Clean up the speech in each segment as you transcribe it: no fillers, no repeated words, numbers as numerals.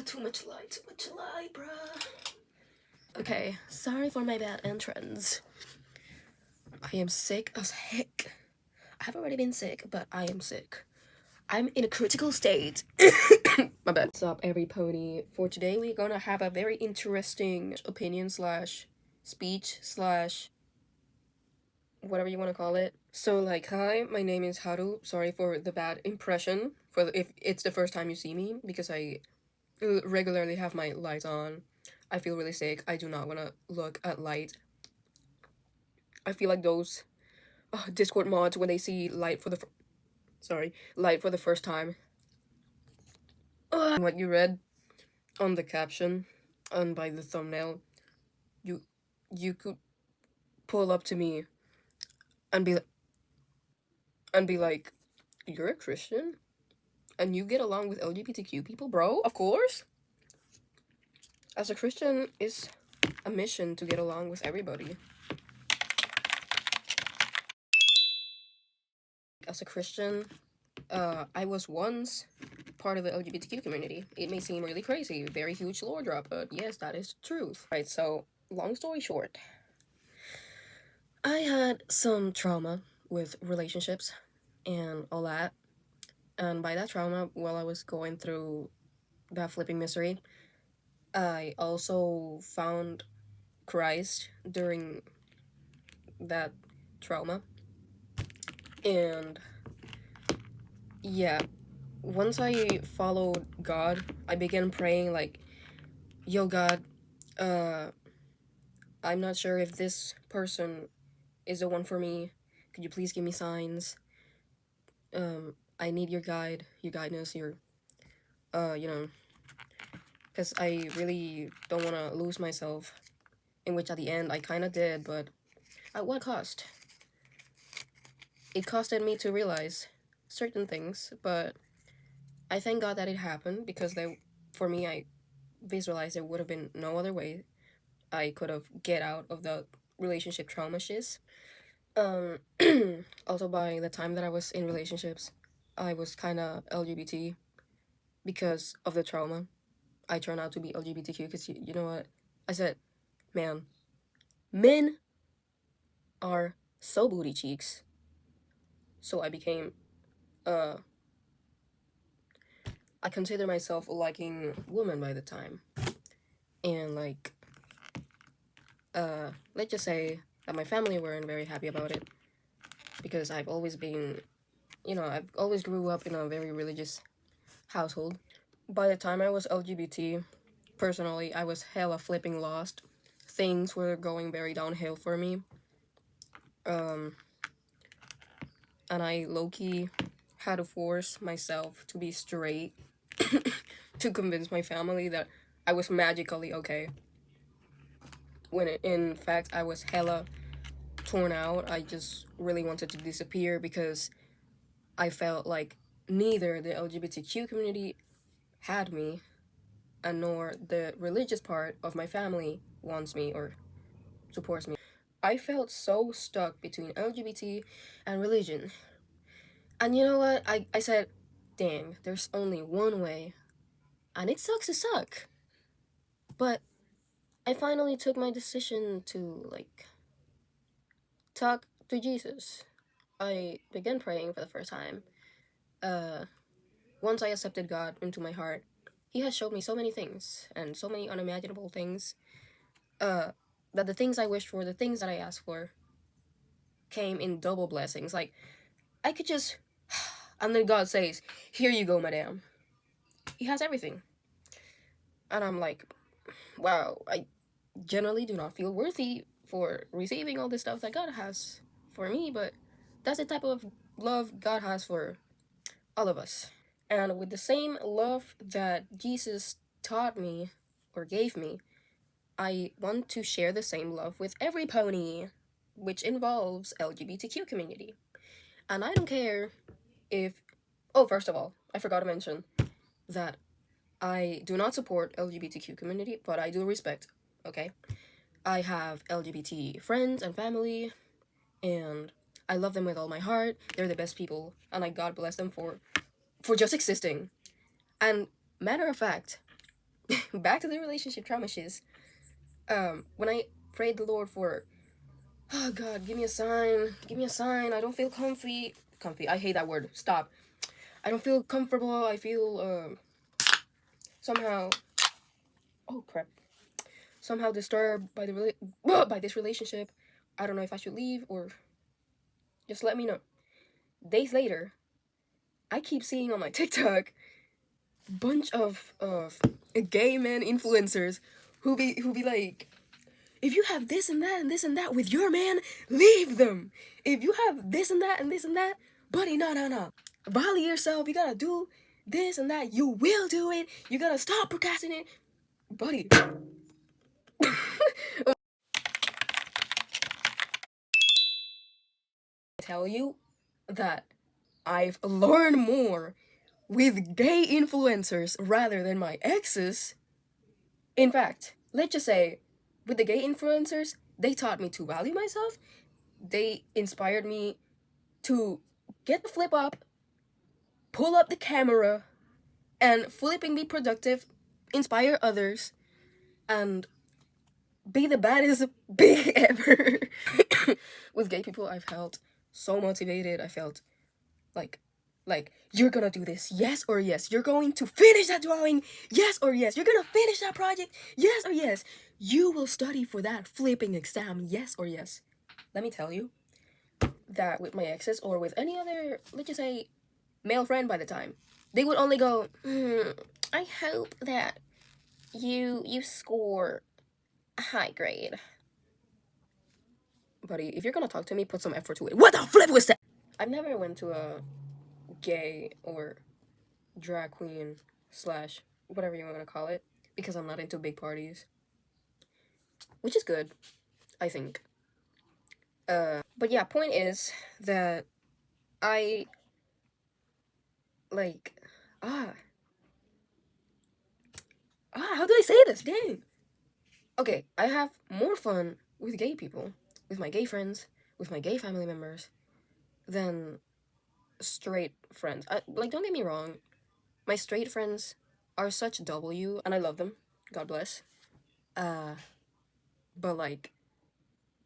Too much light, bruh. Okay, sorry for my bad entrance. I am sick as heck. I have already been sick, but I am sick. I'm in a critical state. My bad. What's up, every pony? For today, we're gonna have a very interesting opinion slash speech slash whatever you want to call it. So, like, hi, my name is Haru. Sorry for the bad impression. If it's the first time you see me, because I regularly have my lights on. I feel really sick. I do not want to look at light. I feel like those Discord mods when they see light for the light for the first time. What you read on the caption and by the thumbnail, you could pull up to me and be like, you're a Christian and you get along with LGBTQ people, bro? Of course. As a Christian, it's a mission to get along with everybody. As a Christian, I was once part of the LGBTQ community. It may seem really crazy, very huge lore drop, but yes, that is the truth. Right, so long story short, I had some trauma with relationships and all that. And by that trauma, while I was going through that flipping misery, I also found Christ during that trauma. And yeah, once I followed God, I began praying like, yo, God, I'm not sure if this person is the one for me. Could you please give me signs? I need your guidance, because I really don't want to lose myself, in which at the end I kind of did, but at what cost? It costed me to realize certain things, but I thank God that it happened, because for me, I visualized there would have been no other way I could have get out of the relationship trauma shiz. Also, by the time that I was in relationships, I was kind of LGBT because of the trauma. I turned out to be LGBTQ because you know what? I said, man, men are so booty cheeks. So I became, I consider myself liking women by the time. And like, let's just say that my family weren't very happy about it, because I've always been, I've always grew up in a very religious household. By the time I was LGBT, personally, I was hella flipping lost. Things were going very downhill for me. And I low-key had to force myself to be straight to convince my family that I was magically okay. When in fact I was hella torn out. I just really wanted to disappear because I felt like neither the LGBTQ community had me, and nor the religious part of my family wants me or supports me. I felt so stuck between LGBT and religion. And you know what? I said, dang, there's only one way. And it sucks to suck. But I finally took my decision to, like, talk to Jesus. I began praying for the first time. Once I accepted God into my heart, He has showed me so many things, and so many unimaginable things, that the things I wished for, the things that I asked for, came in double blessings. Like, I could just... And then God says, here you go, madam. He has everything. And I'm like, wow, I generally do not feel worthy for receiving all the stuff that God has for me, but that's the type of love God has for all of us. And with the same love that Jesus taught me or gave me, I want to share the same love with every pony, which involves LGBTQ community. And I don't care if... Oh, first of all, I forgot to mention that I do not support LGBTQ community, but I do respect, okay? I have LGBT friends and family, and I love them with all my heart. They're the best people, and I God bless them for just existing. And matter of fact, back to the relationship trauma shiz. When I prayed the Lord for, oh God, give me a sign, give me a sign. I don't feel comfy. Comfy. I hate that word. Stop. I don't feel comfortable. I feel somehow. Oh crap. Somehow disturbed by by this relationship. I don't know if I should leave or just let me know. Days later, I keep seeing on my TikTok bunch of gay men influencers who be like, if you have this and that and this and that with your man, leave them. If you have this and that and this and that, buddy, no. Value yourself. You gotta do this and that. You will do it. You gotta stop procrastinating, buddy. Tell you that I've learned more with gay influencers rather than my exes. In fact, let's just say, with the gay influencers, they taught me to value myself. They inspired me to get the flip up, pull up the camera, and flipping be productive, inspire others, and be the baddest big ever. With gay people, I felt so motivated. I felt like you're gonna do this, yes or yes. You're going to finish that drawing, yes or yes. You're gonna finish that project, yes or yes. You will study for that flipping exam, yes or yes. Let me tell you that with my exes or with any other, let's just say, male friend by the time, they would only go, I hope that you score a high grade. Buddy, if you're gonna talk to me, put some effort to it. What the flip was that? I've never went to a gay or drag queen slash whatever you want to call it because I'm not into big parties, which is good, I think. But yeah, point is that I like ah how do I say this? Dang. Okay, I have more fun with gay people, with my gay friends, with my gay family members, than straight friends. Like, don't get me wrong, my straight friends are such W, and I love them. God bless. Uh, but like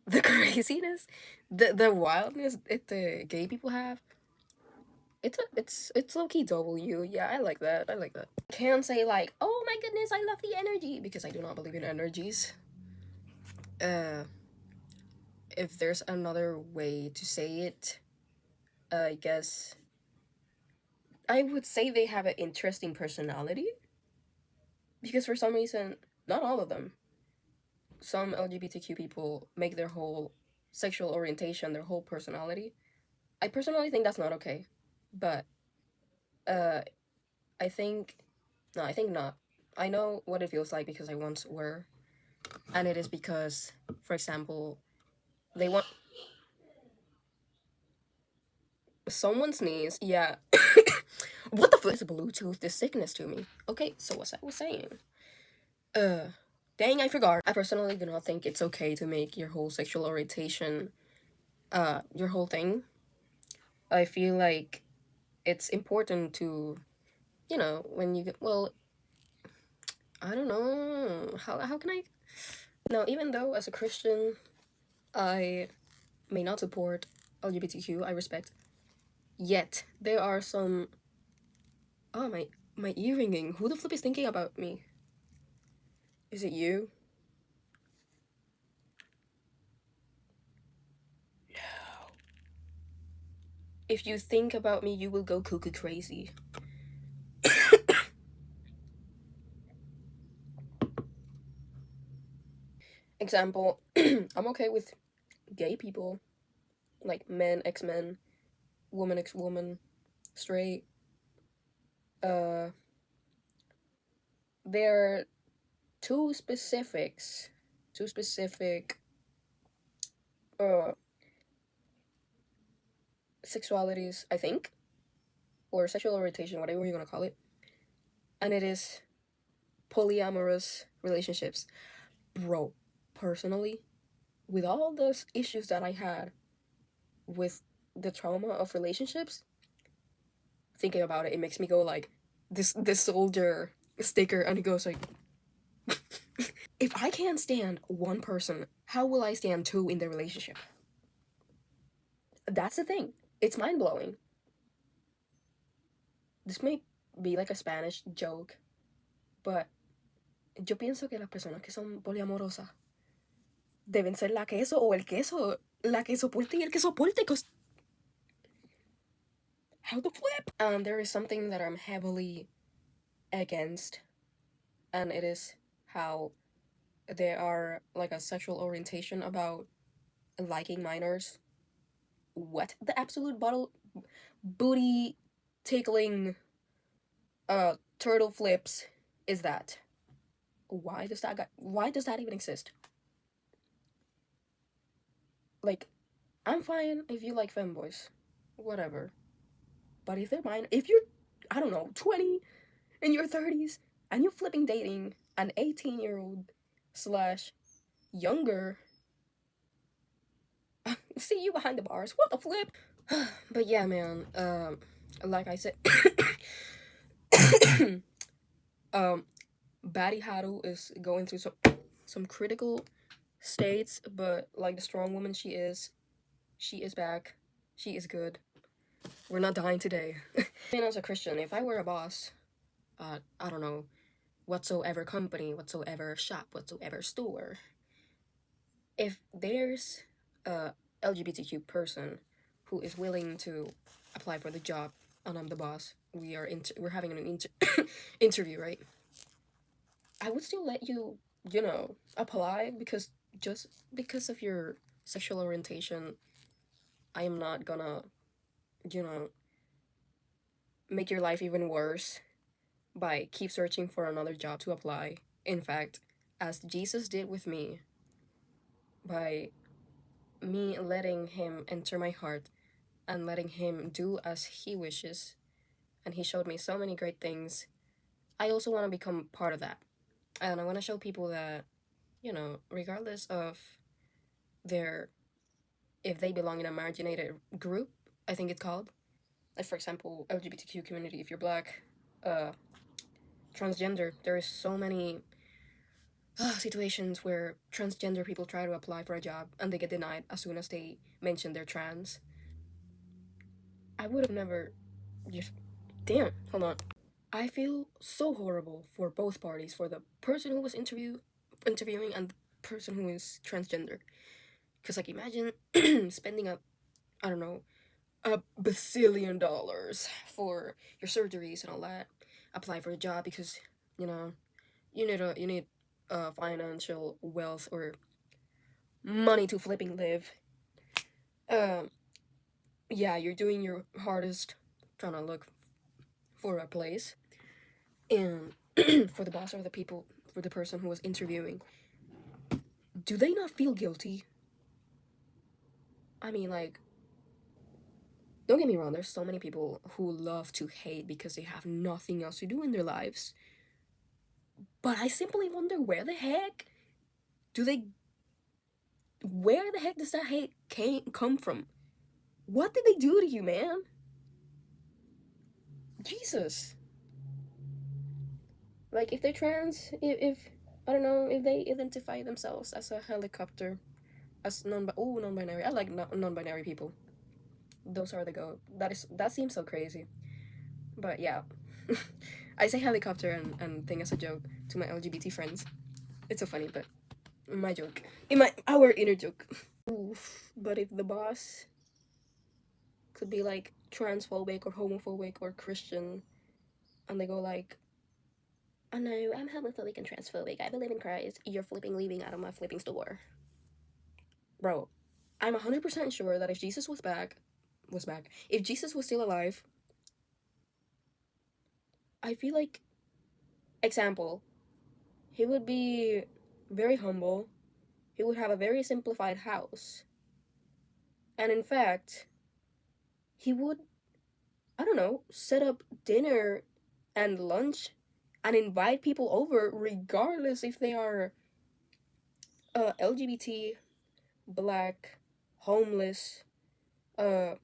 the craziness, the wildness that the gay people have, it's low key W. Yeah, I like that. I like that. Can't say like, oh my goodness, I love the energy because I do not believe in energies. Uh, if there's another way to say it, I guess I would say they have an interesting personality because for some reason, not all of them, some LGBTQ people make their whole sexual orientation their whole personality. I personally think that's not okay, but uh, I think no, I think not. I know what it feels like because I once were, and it is because, for example, they want someone sneeze. Yeah, what the fuck is Bluetooth? This sickness to me. Okay, so what I was saying. Uh, dang, I forgot. I personally do not think it's okay to make your whole sexual orientation, your whole thing. I feel like it's important to, when you get, well, I don't know. How can I? Now, even though as a Christian, I may not support LGBTQ, I respect. Yet, there are some. Oh, my ear ringing. Who the flip is thinking about me? Is it you? No. If you think about me, you will go cuckoo crazy. Example, I'm okay with gay people, like men, ex-men, woman, ex-woman, straight. Uh, there are two specific uh sexualities, I think, or sexual orientation, whatever you want to call it, and it is polyamorous relationships. Bro, personally, with all those issues that I had with the trauma of relationships, thinking about it, it makes me go like this soldier sticker, and it goes like, If I can't stand one person, how will I stand two in the relationship? That's the thing. It's mind-blowing. This may be like a Spanish joke, but yo pienso que las personas que son poliamorosas deben ser la queso o el queso, la que soporte y el que soporte, cause how the flip? There is something that I'm heavily against, and it is how there are like a sexual orientation about liking minors. What the absolute booty tickling turtle flips is that? Why does that even exist? Like, I'm fine if you like femboys, whatever. But if they're mine, if you're, I don't know, 20 in your 30s and you're flipping dating an 18-year-old slash younger, see you behind the bars. What the flip? But yeah, man. Like I said, Batty Haru is going through some critical states, but like the strong woman she is back. She is good. We're not dying today. I mean, as a Christian, if I were a boss, I don't know, whatsoever company, whatsoever shop, whatsoever store, if there's a LGBTQ person who is willing to apply for the job and I'm the boss, we're having an interview, right? I would still let you, apply, because just because of your sexual orientation, I am not gonna, you know, make your life even worse by keep searching for another job to apply. In fact, as Jesus did with me, by me letting him enter my heart and letting him do as he wishes, and he showed me so many great things. I also want to become part of that. And I want to show people that, regardless of their, if they belong in a marginated group, I think it's called, like for example, LGBTQ community, if you're black, transgender, there is so many situations where transgender people try to apply for a job and they get denied as soon as they mention they're trans. I would have never just, damn, hold on. I feel so horrible for both parties, for the person who was interviewing and the person who is transgender. Because, like, imagine spending I don't know, $1 billion for your surgeries and all that. Apply for a job because, you know, you need financial wealth or money to flipping live. Um, yeah, you're doing your hardest trying to look for a place. And for the boss or the people, for the person who was interviewing, do they not feel guilty? I mean, like, don't get me wrong, there's so many people who love to hate because they have nothing else to do in their lives. But I simply wonder, where the heck does that hate come from? What did they do to you, man? Jesus. Like, if they're trans, if I don't know, if they identify themselves as a helicopter, as non-binary. I like non-binary people. Those are the go. That seems so crazy. But yeah. I say helicopter and thing as a joke to my LGBT friends. It's so funny, but my joke. Our inner joke. Oof. But if the boss could be like transphobic or homophobic or Christian, and they go like, "Oh no, I'm homophobic and transphobic. I believe in Christ. You're flipping leaving out of my flipping store." Bro, I'm 100% sure that if Jesus if Jesus was still alive, I feel like, example, he would be very humble. He would have a very simplified house. And in fact, he would, I don't know, set up dinner and lunch and invite people over regardless if they are LGBT, black, homeless, uh,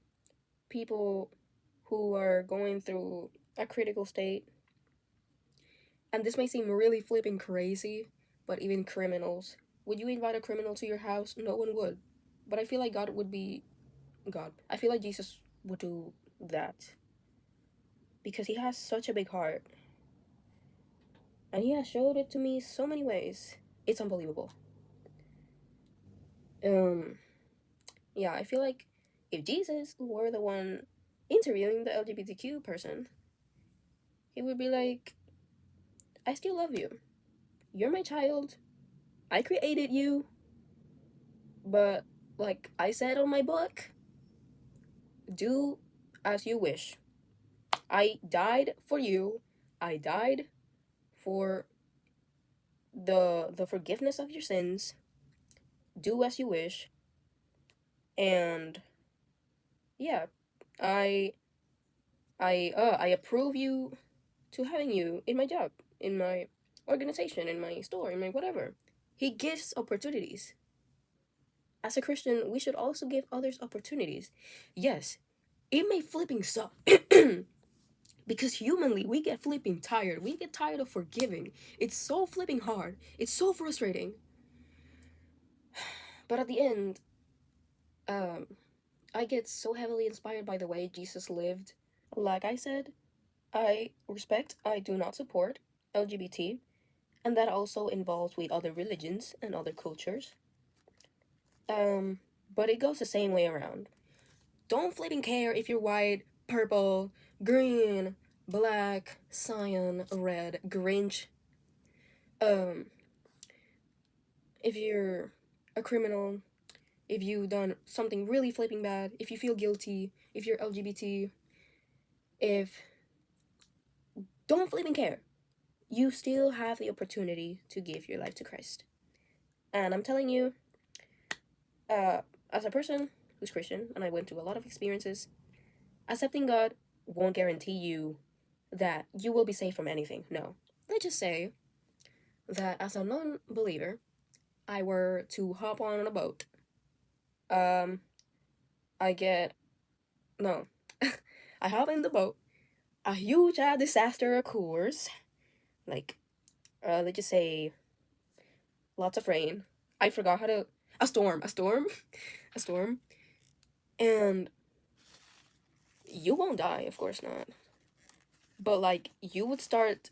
people who are going through a critical state. And this may seem really flipping crazy, but even criminals. Would you invite a criminal to your house? No one would. But I feel like God would be God. I feel like Jesus would do that because he has such a big heart and he has showed it to me so many ways. It's unbelievable. Um yeah, I feel like if Jesus were the one interviewing the LGBTQ person, he would be like, I still love you. You're my child. I created you. But, like I said on my book, do as you wish. I died for you. I died for the forgiveness of your sins. Do as you wish. And yeah, I I approve you to having you in my job, in my organization, in my store, in my whatever. He gives opportunities. As a Christian, we should also give others opportunities. Yes, it may flipping suck. Because humanly, we get flipping tired. We get tired of forgiving. It's so flipping hard. It's so frustrating. But at the end, um, I get so heavily inspired by the way Jesus lived. Like I said, I respect, I do not support LGBT, and that also involves with other religions and other cultures. Um, but it goes the same way around. Don't flipping care if you're white, purple, green, black, cyan, red, Grinch. Um, if you're a criminal, if you've done something really flipping bad, if you feel guilty, if you're LGBT, if don't flipping care. You still have the opportunity to give your life to Christ. And I'm telling you, uh, as a person who's Christian, and I went through a lot of experiences, accepting God won't guarantee you that you will be safe from anything. No. Let's just say that as a non believer, I were to hop on a boat. Um, I get. No. I hop in the boat. A huge disaster occurs. Like, let's just say lots of rain. I forgot how to. A storm. A storm. A storm. And you won't die, of course not. But like you would start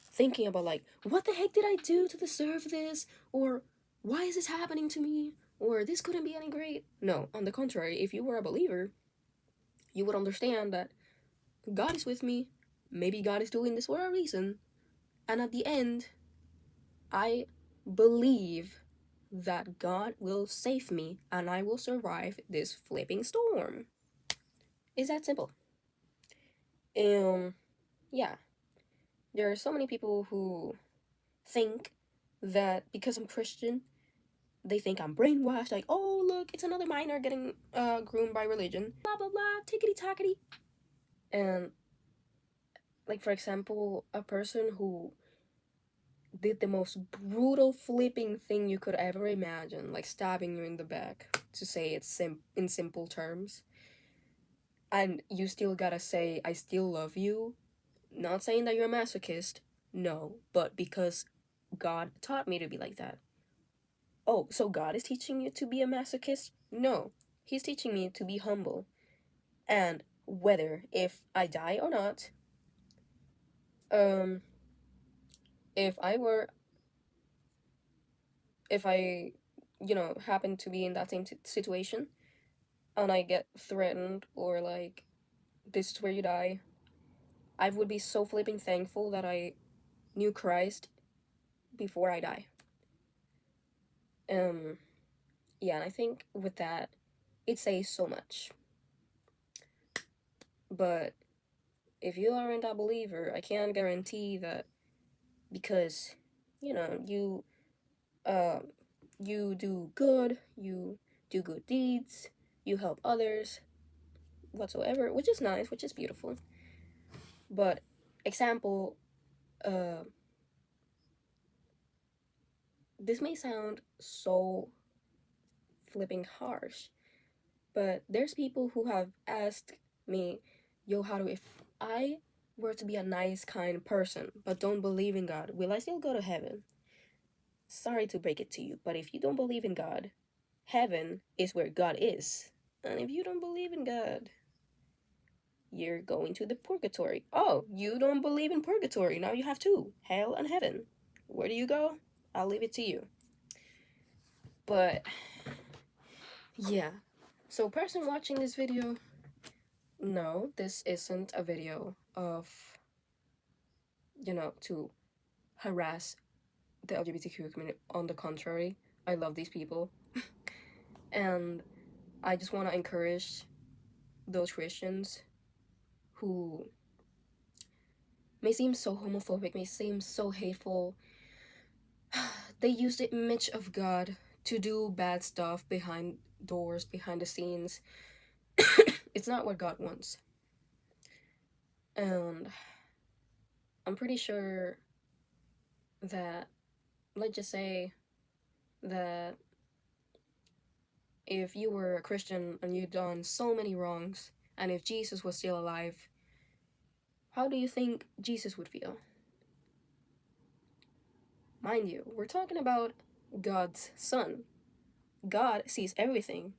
thinking about like what the heck did I do to deserve this? Or why is this happening to me? Or this couldn't be any great. No, on the contrary, if you were a believer, you would understand that God is with me. Maybe God is doing this for a reason. And at the end, I believe that God will save me and I will survive this flipping storm. It's that simple. Yeah. There are so many people who think that because I'm Christian, they think I'm brainwashed. Like, oh, look, it's another minor getting groomed by religion. Blah, blah, blah, tickety tackety. And, like, for example, a person who did the most brutal flipping thing you could ever imagine, like stabbing you in the back, to say it in simple terms. And you still gotta say, I still love you. Not saying that you're a masochist, no, but because God taught me to be like that. Oh, so God is teaching you to be a masochist? No, He's teaching me to be humble. And whether if I die or not, um, if I were, if I, happen to be in that same situation, and I get threatened or like, this is where you die, I would be so flipping thankful that I knew Christ before I die. Yeah, and I think with that, it says so much. But if you aren't a believer, I can't guarantee that because, you uh, you do good, you do good deeds, you help others, whatsoever, which is nice, which is beautiful. But example, uh, this may sound so flipping harsh, but there's people who have asked me, yo, how do if I were to be a nice, kind person, but don't believe in God, will I still go to heaven? sorry to break it to you, but if you don't believe in God, heaven is where God is. And if you don't believe in God, you're going to the purgatory. Oh, you don't believe in purgatory. Now you have two, hell and heaven. Where do you go? I'll leave it to you. But yeah. So person watching this video, no, this isn't a video of, to harass the LGBTQ community. On the contrary, I love these people. And I just want to encourage those Christians who may seem so homophobic, may seem so hateful. They use the image of God to do bad stuff behind doors, behind the scenes. It's not what God wants. And I'm pretty sure that, let's just say that if you were a Christian and you'd done so many wrongs, and if Jesus was still alive, how do you think Jesus would feel? Mind you, we're talking about God's Son. God sees everything,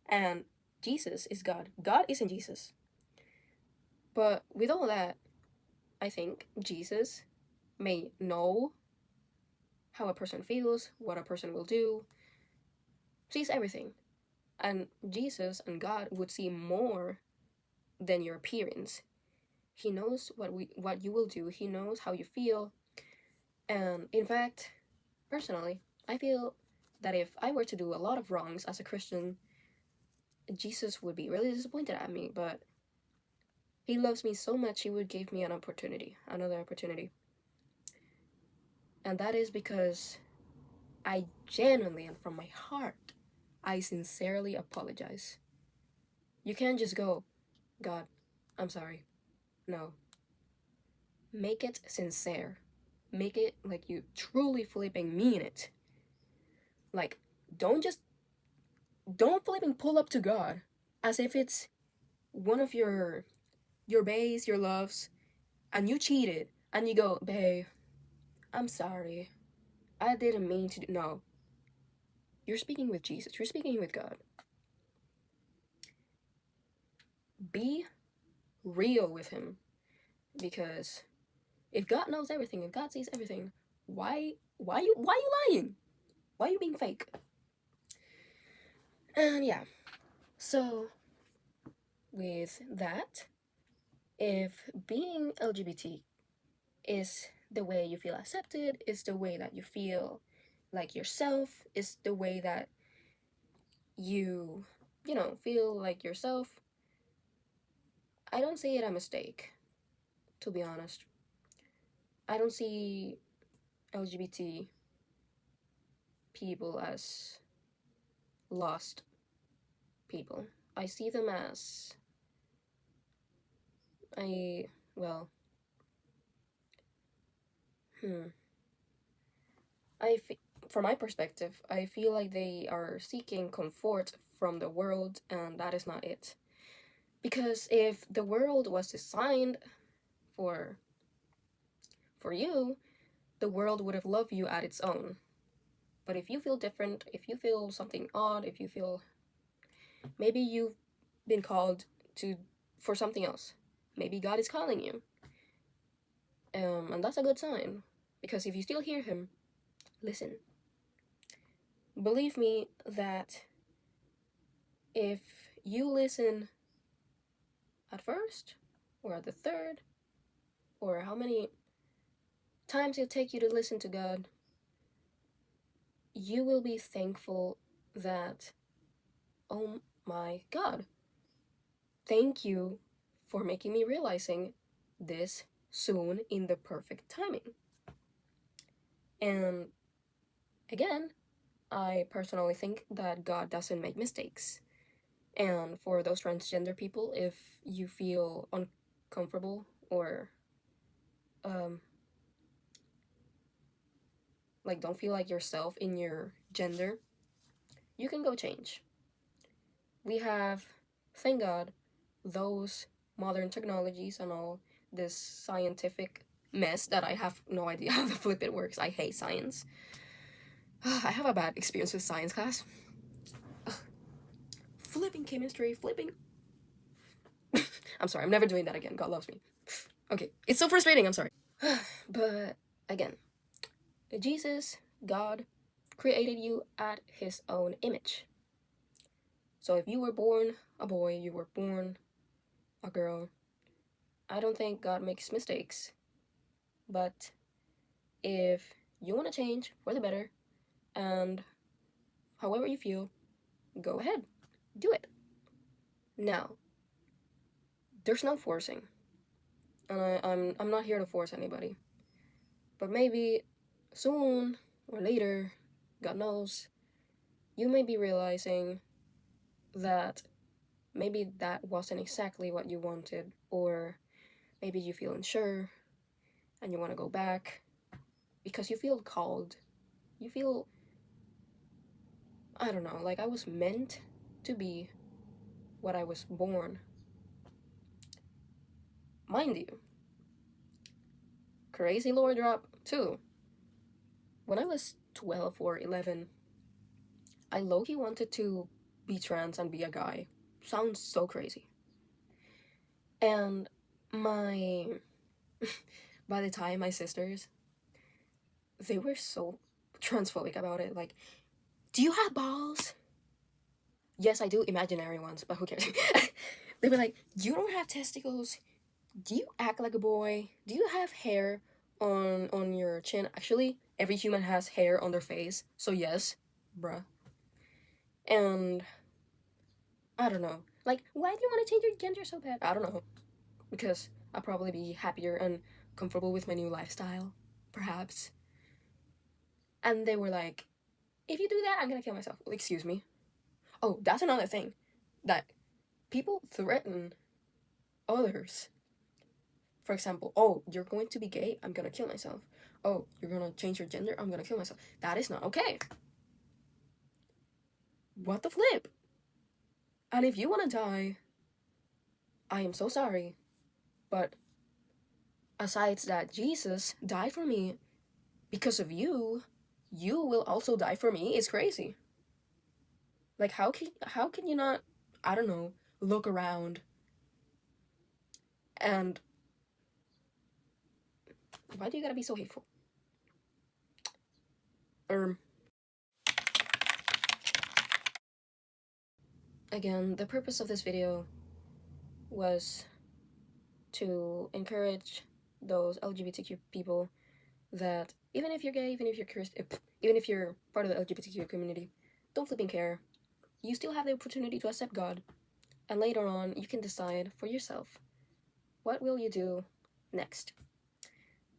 and Jesus is God. God isn't Jesus. But with all that, I think Jesus may know how a person feels, what a person will do, sees everything. And Jesus and God would see more than your appearance. He knows what you will do. He knows how you feel. And in fact, personally, I feel that if I were to do a lot of wrongs as a Christian, Jesus would be really disappointed at me, but he loves me so much he would give me another opportunity. And that is because I genuinely and from my heart, I sincerely apologize. You can't just go, God, I'm sorry. No. Make it sincere. Make it like you truly flipping mean it. Like, don't flipping pull up to God as if it's one of your baes, your loves, and you cheated, and you go, babe, I'm sorry. I didn't mean to do. No. You're speaking with Jesus. You're speaking with God. Be real with him. Because if God knows everything, if God sees everything, why you lying? Why are you being fake? And yeah. So with that, if being LGBT is the way you feel accepted, is the way that you feel like yourself, is the way that you feel like yourself, I don't see it a mistake, to be honest. I don't see LGBT people as lost people. I see them as well, from my perspective, I feel like they are seeking comfort from the world, and that is not it. Because if the world was designed for you, the world would have loved you at its own. But if you feel different, if you feel something odd, if you feel maybe you've been called for something else, maybe God is calling you, and that's a good sign. Because if you still hear him, listen. Believe me that if you listen at first, or at the third, or how many times it'll take you to listen to God, you will be thankful that, oh my God, thank you for making me realizing this soon in the perfect timing. And again, I personally think that God doesn't make mistakes. And for those transgender people, if you feel uncomfortable or like don't feel like yourself in your gender, you can go change. We have, thank God, those modern technologies and all this scientific mess that I have no idea how the flip it works. I hate science. I have a bad experience with science class. Flipping chemistry, flipping. I'm sorry, I'm never doing that again. God loves me. Okay, it's so frustrating, I'm sorry. But again, Jesus, God, created you at his own image. So if you were born a boy, you were born a girl, I don't think God makes mistakes. But if you want to change for the better, and however you feel, go ahead, do it. Now, there's no forcing, and I'm not here to force anybody. But maybe soon or later, God knows, you may be realizing that maybe that wasn't exactly what you wanted, or maybe you feel unsure and you want to go back because you feel called. You feel, I don't know, like I was meant to be what I was born. Mind you, crazy lore drop too. When I was 12 or 11, I low-key wanted to be trans and be a guy. Sounds so crazy. And my by the time my sisters, they were so transphobic about it. Like, do you have balls? Yes, I do, imaginary ones, but who cares? They were like, you don't have testicles. Do you act like a boy? Do you have hair on your chin? Actually, every human has hair on their face, so yes, bruh. And I don't know. Like, why do you want to change your gender so bad? I don't know. Because I'll probably be happier and comfortable with my new lifestyle, perhaps. And they were like, if you do that, I'm gonna kill myself. Well, excuse me. Oh, that's another thing. That people threaten others. For example, oh, you're going to be gay, I'm gonna kill myself. Oh, you're gonna change your gender, I'm gonna kill myself. That is not okay. What the flip? And if you wanna die, I am so sorry. But asides that Jesus died for me because of you, you will also die for me is crazy. Like how can you not, I don't know, look around and why do you gotta be so hateful? Um Again, the purpose of this video was to encourage those LGBTQ people that even if you're gay, even if you're Christian, even if you're part of the LGBTQ community, don't flipping care. You still have the opportunity to accept God, and later on, you can decide for yourself what will you do next.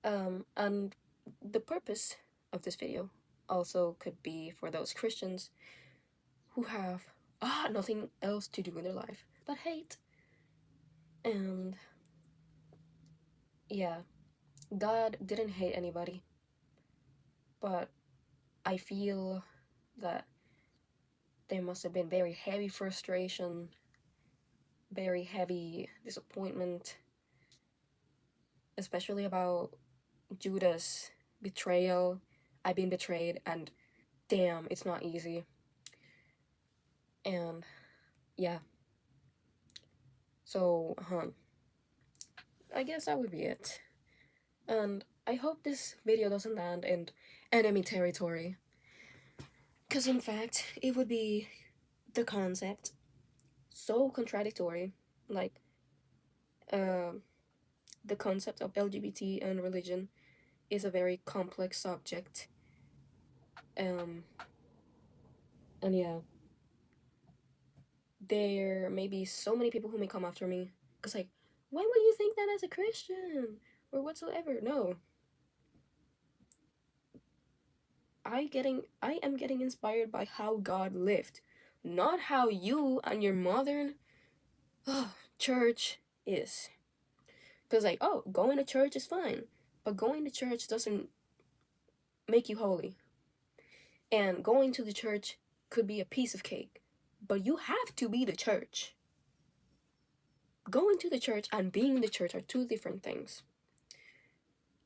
And the purpose of this video also could be for those Christians who have nothing else to do in their life but hate. And yeah, God didn't hate anybody, but I feel that there must have been very heavy frustration, very heavy disappointment, especially about Judas' betrayal. I've been betrayed, and damn, it's not easy. And yeah, so, I guess that would be it. And I hope this video doesn't land in enemy territory. Because in fact, it would be the concept so contradictory. Like, the concept of LGBT and religion is a very complex subject. And yeah, there may be so many people who may come after me. Because, like, why would you think that as a Christian? Or whatsoever? No. I am getting inspired by how God lived, not how you and your modern church is. Because, like, oh, going to church is fine, but going to church doesn't make you holy. And going to the church could be a piece of cake, but you have to be the church. Going to the church and being the church are two different things.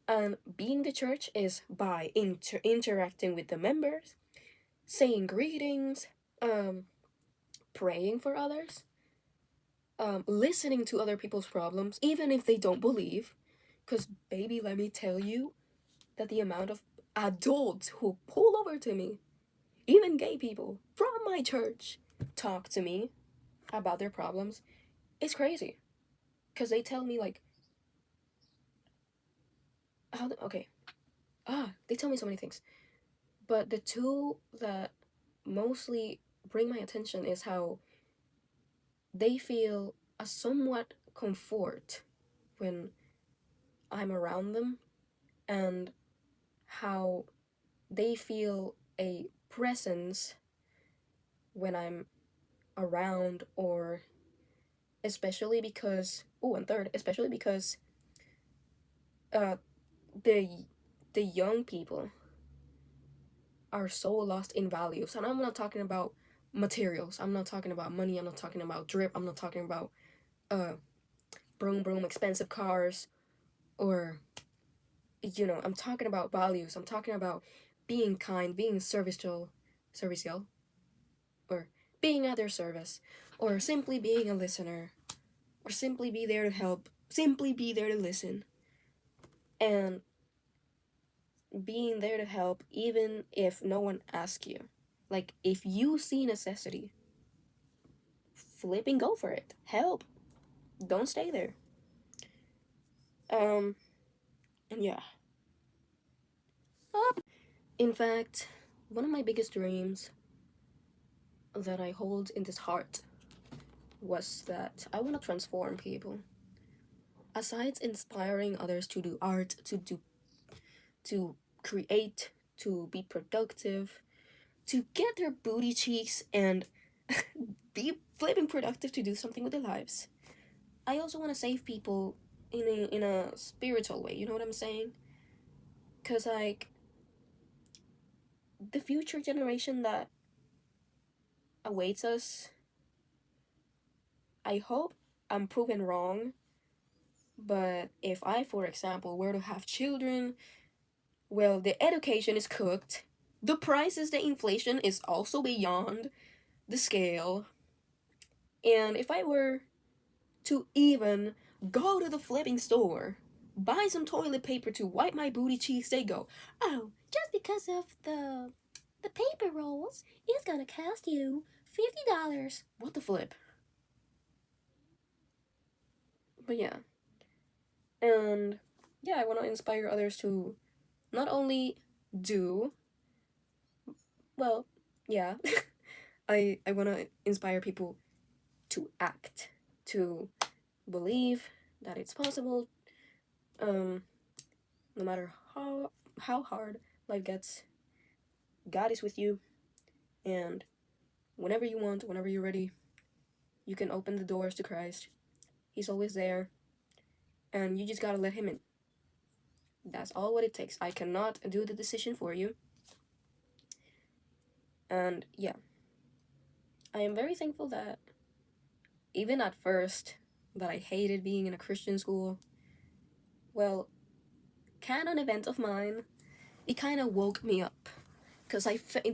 And being the church is by interacting with the members, saying greetings, praying for others, listening to other people's problems, even if they don't believe. Because, baby, let me tell you that the amount of adults who pull over to me, even gay people from my church, talk to me about their problems, is crazy. Because they tell me, like, okay. They tell me so many things. But the two that mostly bring my attention is how they feel a somewhat comfort when I'm around them, and how they feel a presence when I'm around, or especially because, and third, especially because uh the the young people are so lost in values. And I'm not talking about materials, I'm not talking about money, I'm not talking about drip, I'm not talking about uh broom broom expensive cars, or I'm talking about values. I'm talking about being kind, being servicial, or being at their service, or simply being a listener, or simply be there to help, simply be there to listen, and being there to help even if no one asks you. Like, if you see necessity, flipping go for it. Help. Don't stay there. And yeah. In fact, one of my biggest dreams that I hold in this heart was that I want to transform people. Aside inspiring others to do art, to create, to be productive, to get their booty cheeks and be flipping productive to do something with their lives, I also want to save people in a spiritual way. You know what I'm saying? Cause like the future generation that awaits us, I hope I'm proven wrong. But if I, for example, were to have children, well, the education is cooked. The prices, the inflation is also beyond the scale. And if I were to even go to the flipping store, buy some toilet paper to wipe my booty cheeks, they go, "Oh, just because of the paper rolls, it's gonna cost you $50. What the flip?" But yeah. And yeah, I want to inspire others to not only do, well, yeah, I want to inspire people to act, to believe that it's possible, no matter how hard life gets. God is with you, and whenever you want, whenever you're ready, you can open the doors to Christ. He's always there, and you just gotta let him in. That's all what it takes. I cannot do the decision for you. And yeah, I am very thankful that even at first that I hated being in a Christian school, well, an event of mine, it kind of woke me up. Because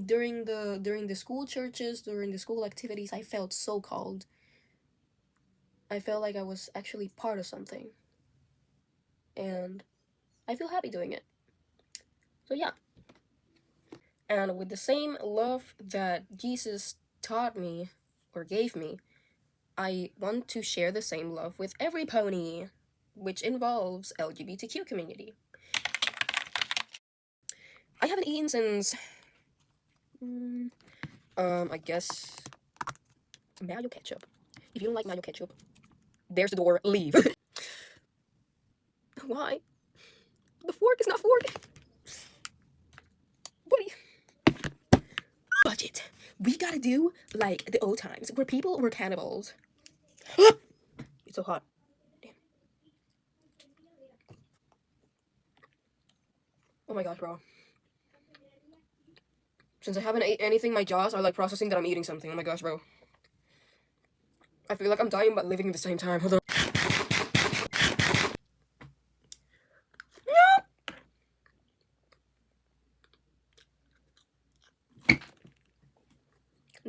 during the school churches, during the school activities, I felt so called. I felt like I was actually part of something, and I feel happy doing it. So yeah. And with the same love that Jesus taught me or gave me, I want to share the same love with everypony, which involves LGBTQ community. I haven't eaten since I guess mayo ketchup. If you don't like mayo ketchup, there's the door, leave. Why? The fork is not fork. Buddy. Budget. We gotta do like the old times where people were cannibals. It's so hot. Damn. Oh my gosh, bro. Since I haven't ate anything, my jaws are like processing that I'm eating something. Oh my gosh, bro. I feel like I'm dying but living at the same time. Hold on.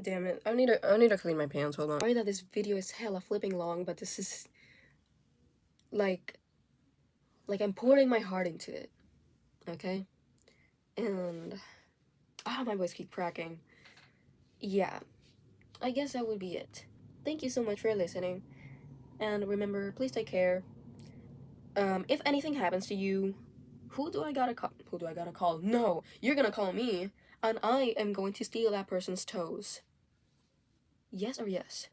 Damn it. I need to clean my pants. Hold on. Sorry that this video is hella flipping long, but this is like I'm pouring my heart into it. Okay? And my voice keep cracking. Yeah. I guess that would be it. Thank you so much for listening. And remember, please take care. If anything happens to you, who do I gotta call? Who do I gotta call? No, you're gonna call me, and I am going to steal that person's toes. Yes or yes?